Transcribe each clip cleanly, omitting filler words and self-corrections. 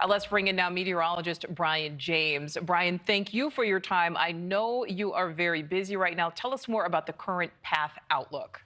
Let's bring in now meteorologist Brian James. Brian, thank you for your time. I know you are very busy right now. Tell us more about the current path outlook.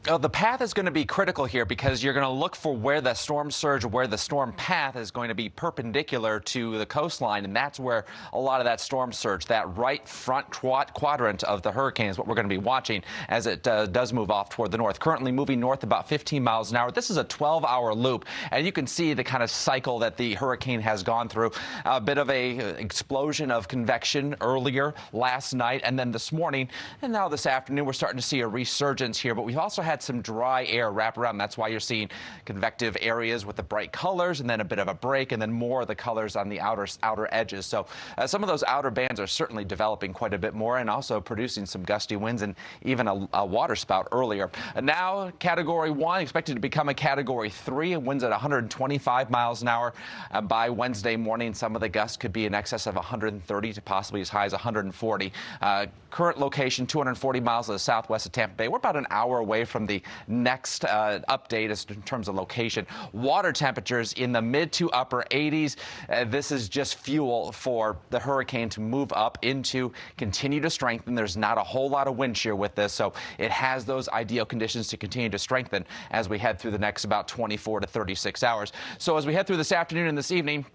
The path is going to be critical here because you're going to look for where the storm surge, where the storm path is going to be perpendicular to the coastline, and that's where a lot of that storm surge, that right front quadrant of the hurricane is what we're going to be watching as it does move off toward the north. Currently moving north about 15 miles an hour. This is a 12-hour loop, and you can see the kind of cycle that the hurricane has gone through. A bit of a explosion of convection earlier last night, and then this morning, and now this afternoon we're starting to see a resurgence here, but we've also had some dry air wrap around. That's why you're seeing convective areas with the bright colors and then a bit of a break and then more of the colors on the outer edges. So some of those outer bands are certainly developing quite a bit more and also producing some gusty winds and even a water spout earlier. Now Category 1 expected to become a Category 3 and winds at 125 miles an hour. By Wednesday morning, some of the gusts could be in excess of 130 to possibly as high as 140. Current location 240 miles to the southwest of Tampa Bay. We're about an hour away from the next update as in terms of location. Water temperatures in the mid to upper 80s. This is just fuel for the hurricane to move up into, continue to strengthen. There's not a whole lot of wind shear with this, so it has those ideal conditions to continue to strengthen as we head through the next about 24 to 36 hours. So as we head through this afternoon and this evening,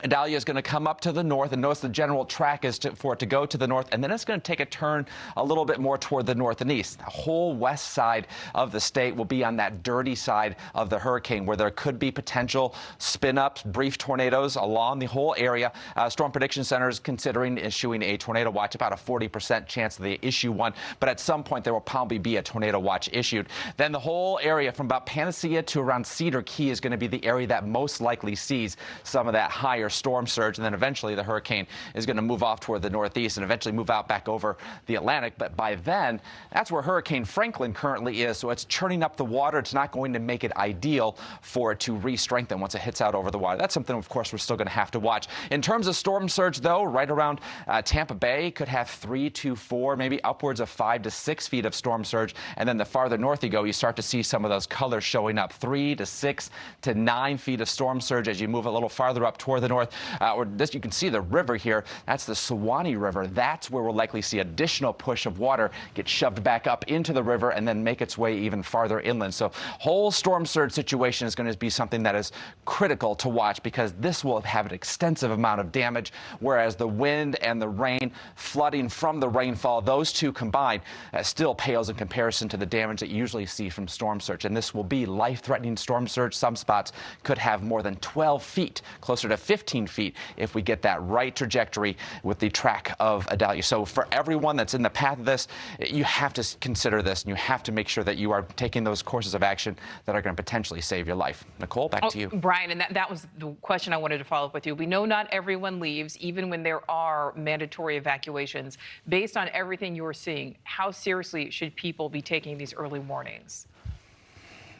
Idalia is going to come up to the north, and notice the general track is for it to go to the north, and then it's going to take a turn a little bit more toward the north and east. The whole west side of the state will be on that dirty side of the hurricane where there could be potential spin-ups, brief tornadoes along the whole area. Storm Prediction Center is considering issuing a tornado watch, about a 40% chance that they issue one, but at some point there will probably be a tornado watch issued. Then the whole area from about Panacea to around Cedar Key is going to be the area that most likely sees some of that higher storm surge, and then eventually the hurricane is going to move off toward the northeast and eventually move out back over the Atlantic. But by then, that's where Hurricane Franklin currently is, so it's churning up the water. It's not going to make it ideal for it to re-strengthen once it hits out over the water. That's something, of course, we're still going to have to watch. In terms of storm surge, though, right around Tampa Bay could have 3 to 4, maybe upwards of 5 to 6 feet of storm surge, and then the farther north you go, you start to see some of those colors showing up, 3 to 6 to 9 feet of storm surge as you move a little farther up toward the north. Or this, you can see the river here. That's the Suwannee River. That's where we'll likely see additional push of water get shoved back up into the river and then make its way even farther inland. So whole storm surge situation is going to be something that is critical to watch because this will have an extensive amount of damage, whereas the wind and the rain, flooding from the rainfall, those two combined still pales in comparison to the damage that you usually see from storm surge. And this will be life-threatening storm surge. Some spots could have more than 12 feet, closer to 15 feet if we get that right trajectory with the track of Idalia. So for everyone that's in the path of this, you have to consider this, and you have to make sure that you are taking those courses of action that are going to potentially save your life. Nichole, back to you. Brian, and that was the question I wanted to follow up with you. We know not everyone leaves, even when there are mandatory evacuations. Based on everything you're seeing, how seriously should people be taking these early warnings?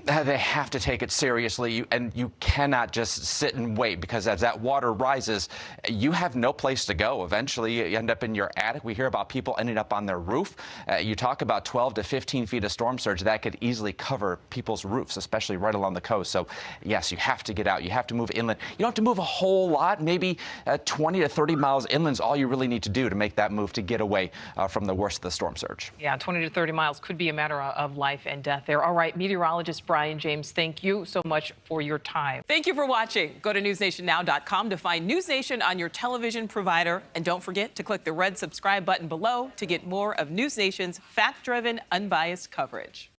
They have to take it seriously, and you cannot just sit and wait because as that water rises, you have no place to go. Eventually, you end up in your attic. We hear about people ending up on their roof. You talk about 12 to 15 feet of storm surge. That could easily cover people's roofs, especially right along the coast. So, yes, you have to get out. You have to move inland. You don't have to move a whole lot. Maybe 20 to 30 miles inland is all you really need to do to make that move to get away from the worst of the storm surge. Yeah, 20 to 30 miles could be a matter of life and death there. All right, meteorologist Brian James, thank you so much for your time. Thank you for watching. Go to newsnationnow.com to find NewsNation on your television provider. And don't forget to click the red subscribe button below to get more of NewsNation's fact-driven, unbiased coverage.